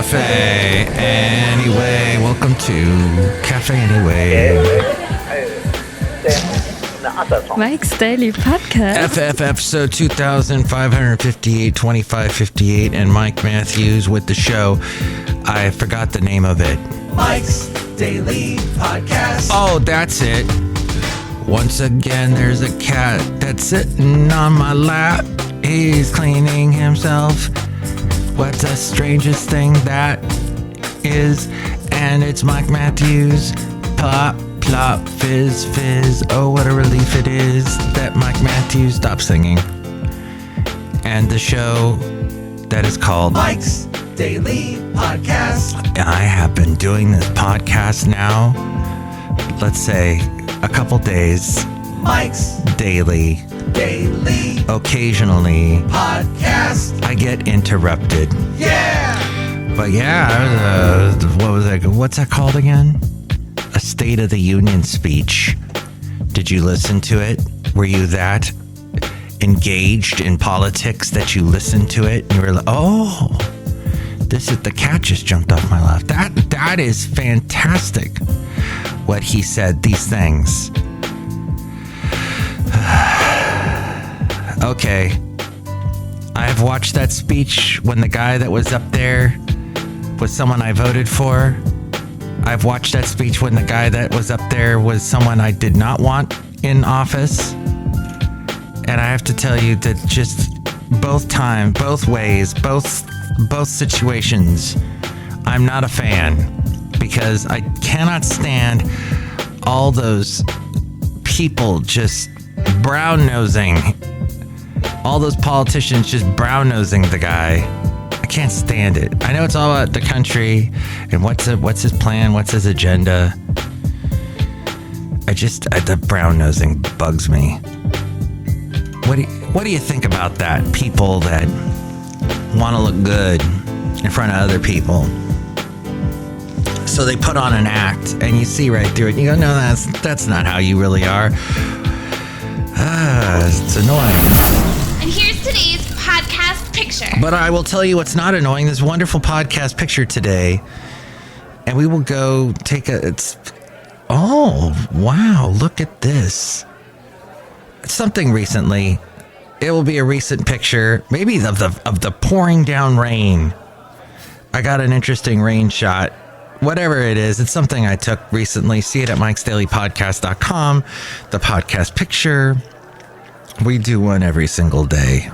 Cafe Anyway. Welcome to Cafe Anyway. Mike's Daily Podcast. FF episode 2558, 2558, and Mike Matthews with the show. I forgot the name of it. Mike's Daily Podcast. Oh, that's it. Once again, there's a cat that's sitting on my lap. He's cleaning himself. What's the strangest thing that is? And it's Mike Matthews. Plop, plop, fizz, fizz. Oh, what a relief it is that Mike Matthews stopped singing. And the show that is called Mike's Daily Podcast. I have been doing this podcast now, let's say, a couple days. Mike's Daily. Occasionally. Podcast. I get interrupted. Yeah. But yeah, what was that? What's that called again? A State of the Union speech. Did you listen to it? Were you that engaged in politics that you listened to it and you were like, oh, this is the cat just jumped off my lap. That is fantastic. What he said, these things. Okay. I've watched that speech when the guy that was up there was someone I voted for. I've watched that speech when the guy that was up there was someone I did not want in office. And I have to tell you that just both ways, both situations, I'm not a fan because I cannot stand all those people just brown-nosing, all those politicians just brown-nosing the guy. I can't stand it. I know it's all about the country and what's his plan, what's his agenda. The brown-nosing bugs me. What do you think about that? People that want to look good in front of other people. So they put on an act and you see right through it. You go, no, that's not how you really are. It's annoying. And here's today's podcast picture. But I will tell you what's not annoying. This wonderful podcast picture today. And we will go take oh, wow, look at this. It's something recently. It will be a recent picture, maybe of the pouring down rain. I got an interesting rain shot. Whatever it is, it's something I took recently. See it at mikesdailypodcast.com. The podcast picture. We do one every single day.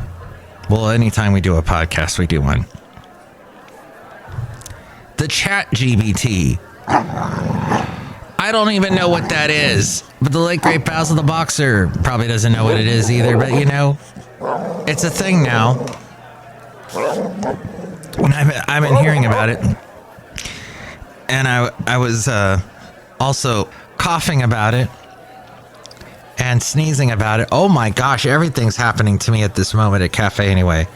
Well, anytime we do a podcast, we do one. The Chat GBT. I don't even know what that is. But the late great Basil the Boxer probably doesn't know what it is either. But, you know, it's a thing now. And I've been hearing about it. And I was also coughing about it and sneezing about it. Oh my gosh, everything's happening to me at this moment at Cafe Anyway.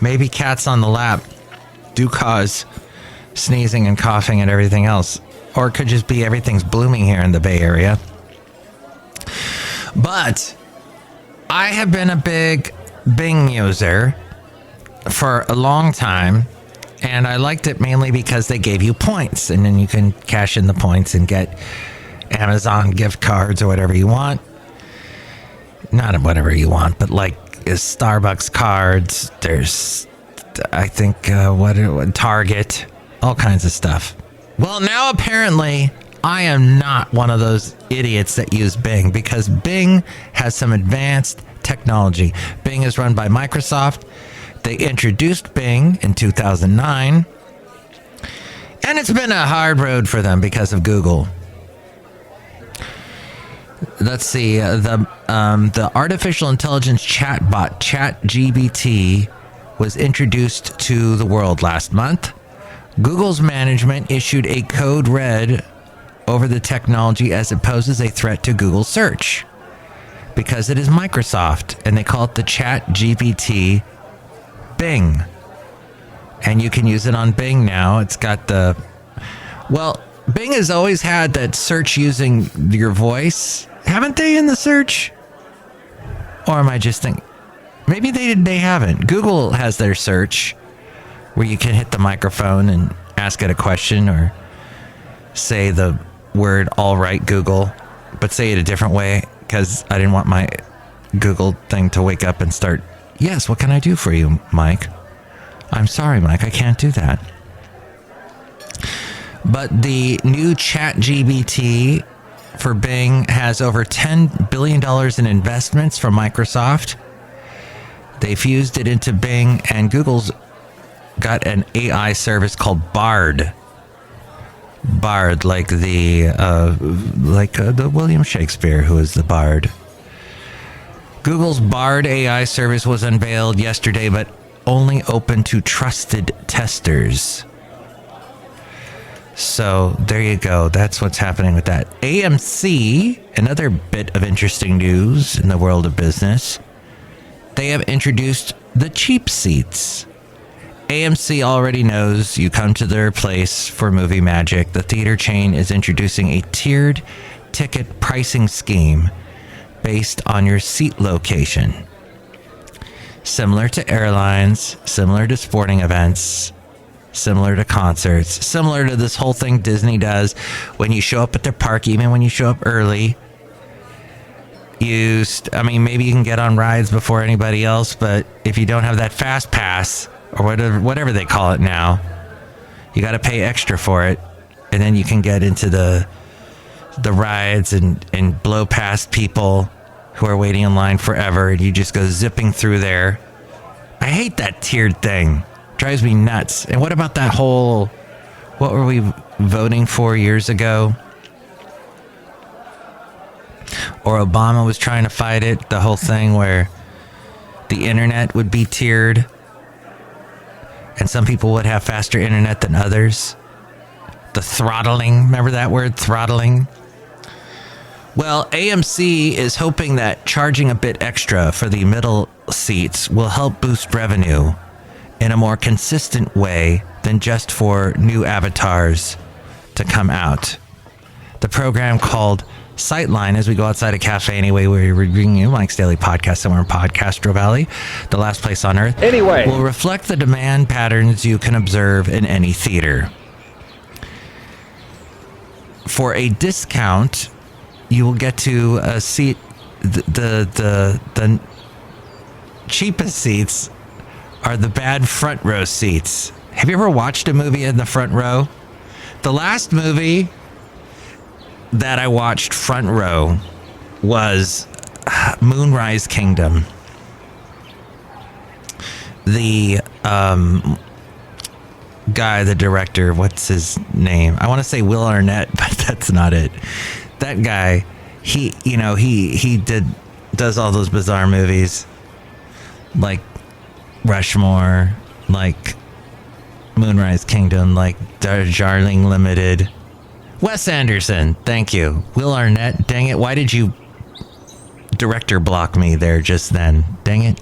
Maybe cats on the lap do cause sneezing and coughing and everything else. Or it could just be everything's blooming here in the Bay Area. But I have been a big Bing user for a long time. And I liked it mainly because they gave you points. And then you can cash in the points and get Amazon gift cards or whatever you want. Not whatever you want, but like Starbucks cards. There's, I think, Target. All kinds of stuff. Well, now apparently I am not one of those idiots that use Bing. Because Bing has some advanced technology. Bing is run by Microsoft. They introduced Bing in 2009, and it's been a hard road for them because of Google. Let's see, the artificial intelligence chatbot ChatGPT was introduced to the world last month. Google's management issued a code red over the technology as it poses a threat to Google search because it is Microsoft, and they call it the ChatGPT Bing. And you can use it on Bing now. It's got Bing has always had that search using your voice. Haven't they in the search? Or am I just thinking? Maybe they haven't. Google has their search where you can hit the microphone and ask it a question or say the word "all right, Google," but say it a different way because I didn't want my Google thing to wake up and start, "Yes, what can I do for you, Mike?" I'm sorry, Mike, I can't do that. But the new ChatGPT for Bing has over $10 billion in investments from Microsoft. They fused it into Bing, and Google's got an AI service called Bard. Bard, like the William Shakespeare, who is the Bard. Google's Bard AI service was unveiled yesterday, but only open to trusted testers. So there you go. That's what's happening with that. AMC, another bit of interesting news in the world of business. They have introduced the cheap seats. AMC already knows you come to their place for movie magic. The theater chain is introducing a tiered ticket pricing scheme based on your seat location. Similar to airlines, similar to sporting events, similar to concerts, similar to this whole thing Disney does when you show up at their park, even when you show up early. Maybe you can get on rides before anybody else, but if you don't have that fast pass or whatever they call it now, you got to pay extra for it, and then you can get into the rides and blow past people who are waiting in line forever, and you just go zipping through there. I hate that tiered thing. Drives me nuts. And what about that whole, what were we voting for years ago? Or Obama was trying to fight it, the whole thing where the internet would be tiered and some people would have faster internet than others. The throttling, remember that word, throttling? Well, AMC is hoping that charging a bit extra for the middle seats will help boost revenue in a more consistent way than just for new avatars to come out. The program called Sightline, as we go outside a cafe anyway, we're bringing you Mike's Daily Podcast somewhere in Podcastro Valley, the last place on earth, will reflect the demand patterns you can observe in any theater. For a discount, you will get to a seat, the cheapest seats are the bad front row seats. Have you ever watched a movie in the front row? The last movie that I watched front row was Moonrise Kingdom. The guy, the director, what's his name? I want to say Will Arnett, but that's not it. That guy, he does all those bizarre movies like Rushmore, like Moonrise Kingdom, like Darjeeling Limited. Wes Anderson, thank you. Will Arnett, dang it, why did you director block me there just then? Dang it.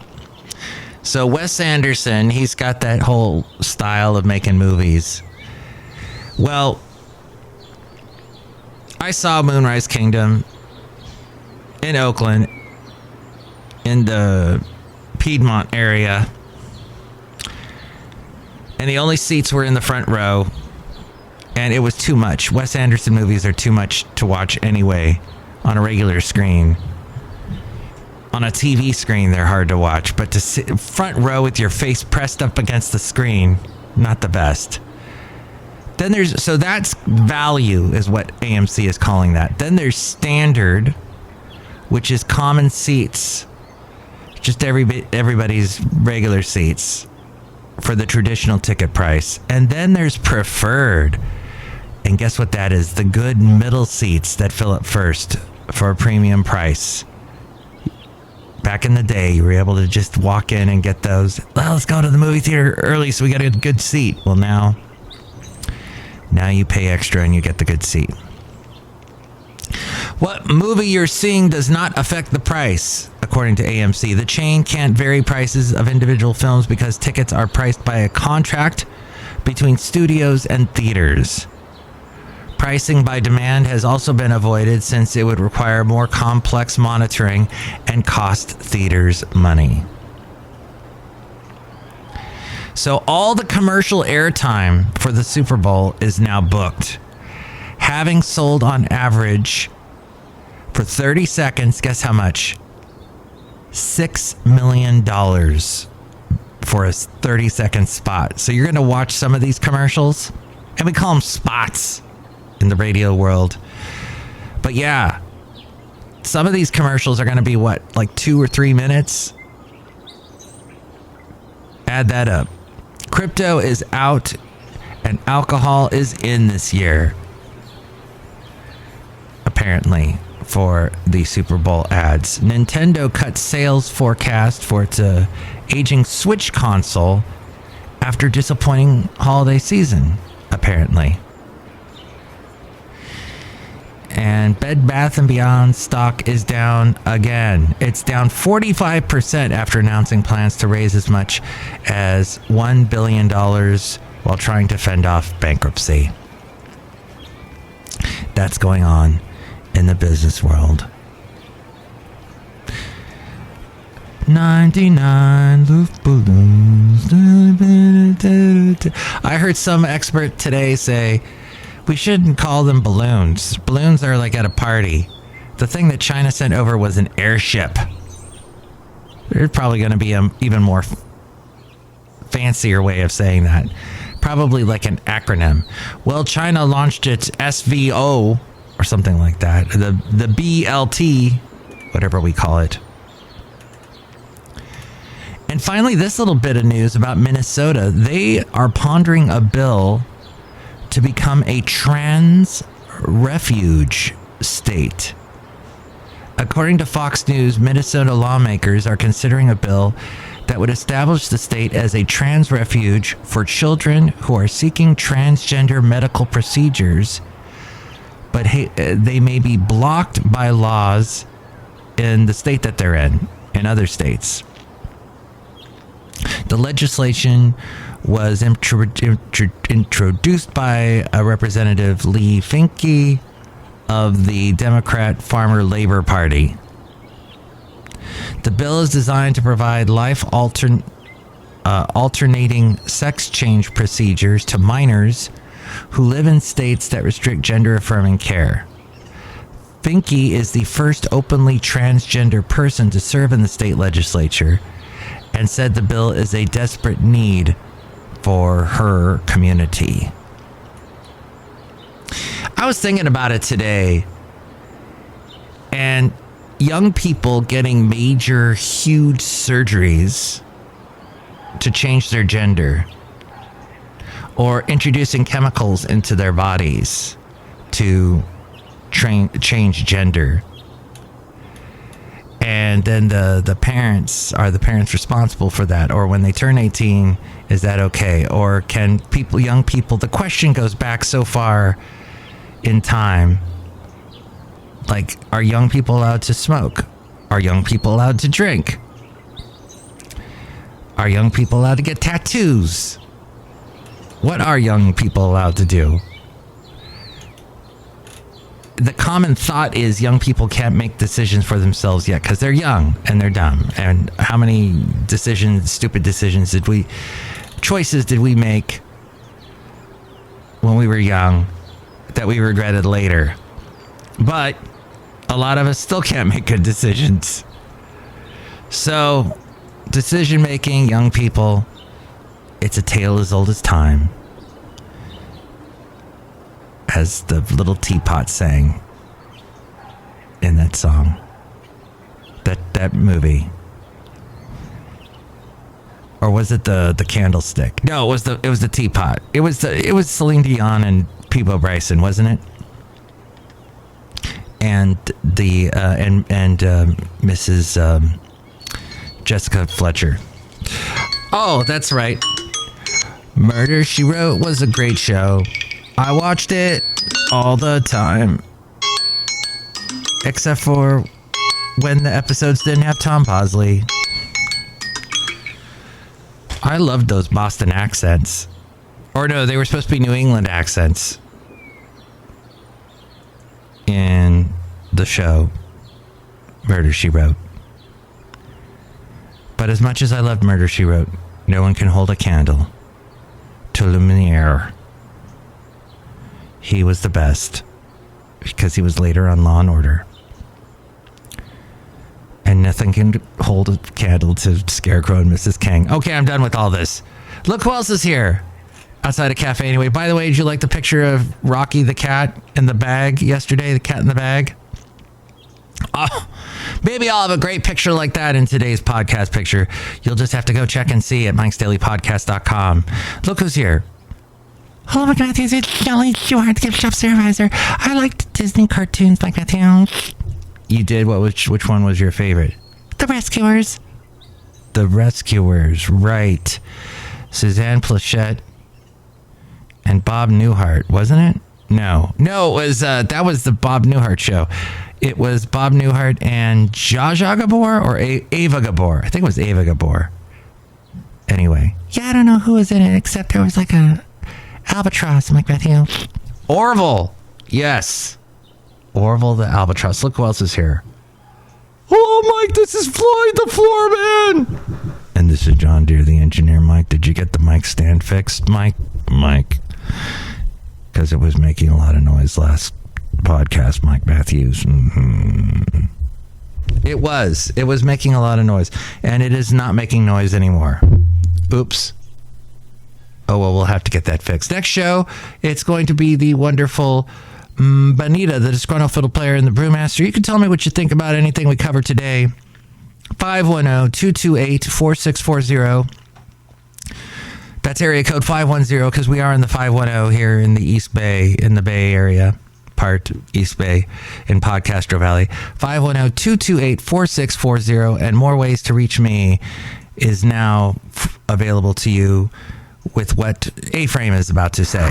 So Wes Anderson, he's got that whole style of making movies. Well, I saw Moonrise Kingdom in Oakland, in the Piedmont area, and the only seats were in the front row, and it was too much. Wes Anderson movies are too much to watch anyway on a regular screen. On a TV screen, they're hard to watch, but to sit front row with your face pressed up against the screen, not the best. Then so that's value is what AMC is calling that. Then there's standard, which is common seats, just everybody's regular seats for the traditional ticket price. And then there's preferred. And guess what that is? The good middle seats that fill up first for a premium price. Back in the day, you were able to just walk in and get those. Well, let's go to the movie theater early so we got a good seat. Well, now you pay extra and you get the good seat. What movie you're seeing does not affect the price, according to AMC. The chain can't vary prices of individual films because tickets are priced by a contract between studios and theaters. Pricing by demand has also been avoided since it would require more complex monitoring and cost theaters money. So all the commercial airtime for the Super Bowl is now booked. Having sold on average for 30 seconds, guess how much? $6 million for a 30-second spot. So you're going to watch some of these commercials, and we call them spots in the radio world. But yeah, some of these commercials are going to be what, like 2 or 3 minutes? Add that up. Crypto is out and alcohol is in this year, apparently, for the Super Bowl ads. Nintendo cut sales forecast for its aging Switch console after disappointing holiday season, apparently. And Bed Bath & Beyond stock is down again. It's down 45% after announcing plans to raise as much as $1 billion while trying to fend off bankruptcy. That's going on in the business world. 99 Luft balloons. I heard some expert today say we shouldn't call them balloons. Balloons are like at a party. The thing that China sent over was an airship. There's probably going to be an even more fancier way of saying that. Probably like an acronym. Well, China launched its SVO or something like that. The BLT, whatever we call it. And finally, this little bit of news about Minnesota. They are pondering a bill to become a trans refuge state. According to Fox News, Minnesota lawmakers are considering a bill that would establish the state as a trans refuge for children who are seeking transgender medical procedures, but they may be blocked by laws in the state that they're in other states. The legislation was introduced by Representative Lee Finke of the Democrat Farmer Labor Party. The bill is designed to provide alternating sex change procedures to minors who live in states that restrict gender-affirming care. Finke is the first openly transgender person to serve in the state legislature and said the bill is a desperate need for her community. I was thinking about it today, and young people getting major, huge surgeries to change their gender, or introducing chemicals into their bodies to change gender. And then the parents, are the parents responsible for that? Or when they turn 18, is that okay? Or can young people, the question goes back so far in time. Like, are young people allowed to smoke? Are young people allowed to drink? Are young people allowed to get tattoos? What are young people allowed to do? The common thought is young people can't make decisions for themselves yet because they're young and they're dumb. And how many stupid decisions choices did we make when we were young that we regretted later? But a lot of us still can't make good decisions. So, decision making, young people, it's a tale as old as time. As the little teapot sang in that song, that movie, or was it the candlestick? No, it was the teapot. It was Celine Dion and Peabo Bryson, wasn't it? And the Mrs. Jessica Fletcher. Oh, that's right. Murder, She Wrote was a great show. I watched it all the time. Except for when the episodes didn't have Tom Bosley. I loved those Boston accents. Or no, they were supposed to be New England accents in the show Murder, She Wrote. But as much as I loved Murder, She Wrote, No one can hold a candle to Lumiere. He was the best because he was later on Law and Order. And nothing can hold a candle to Scarecrow and Mrs. King. Okay, I'm done with all this. Look who else is here outside a cafe anyway. By the way, did you like the picture of Rocky the cat in the bag yesterday? The cat in the bag? Oh, maybe I'll have a great picture like that in today's podcast picture. You'll just have to go check and see at mikesdailypodcast.com. Look who's here. Hello, Mike Matthews. It's Chely Shoehart, gift shop supervisor. I liked Disney cartoons, Mike Matthews. You did? Which one was your favorite? The Rescuers. The Rescuers, right. Suzanne Plachette and Bob Newhart, wasn't it? No, it was that was the Bob Newhart show. It was Bob Newhart and Zsa Zsa Gabor or Ava Gabor. I think it was Ava Gabor. Anyway, yeah, I don't know who was in it except there was like a albatross, Mike Matthew. Orville, yes, Orville the albatross. Look who else is here. Hello, Mike. This is Floyd the Floorman. And this is John Deere, the engineer. Mike, did you get the mic stand fixed, Mike? Because it was making a lot of noise last podcast, Mike Matthews. Mm-hmm. It was making a lot of noise, and it is not making noise anymore. Oops. Oh, well, we'll have to get that fixed. Next show, it's going to be the wonderful Benita, the Disgruntled Fiddle Player, and the Brewmaster. You can tell me what you think about anything we covered today. 510-228-4640. That's area code 510, because we are in the 510 here in the East Bay, in the Bay Area, part East Bay in Podcastro Valley. 510-228-4640, and more ways to reach me is now available to you with what A-Frame is about to say.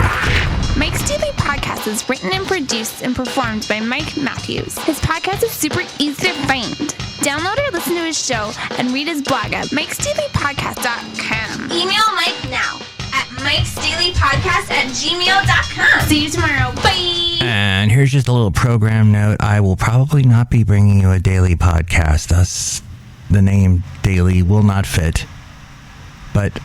Mike's Daily Podcast is written and produced and performed by Mike Matthews. His podcast is super easy to find. Download or listen to his show and read his blog at mikesdailypodcast.com. Email Mike now at mikesdailypodcast@gmail.com. See you tomorrow. Bye! And here's just a little program note. I will probably not be bringing you a daily podcast. Thus, the name daily will not fit. But,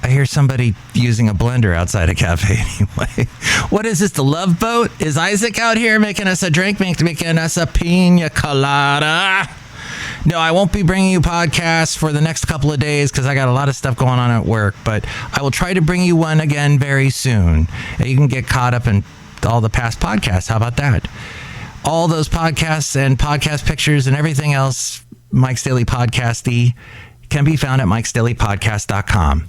I hear somebody using a blender outside a cafe anyway. What is this, the Love Boat? Is Isaac out here making us a drink, making us a pina colada? No, I won't be bringing you podcasts for the next couple of days because I got a lot of stuff going on at work, but I will try to bring you one again very soon. And you can get caught up in all the past podcasts. How about that? All those podcasts and podcast pictures and everything else, Mike's Daily Podcasty, can be found at mikesdailypodcast.com.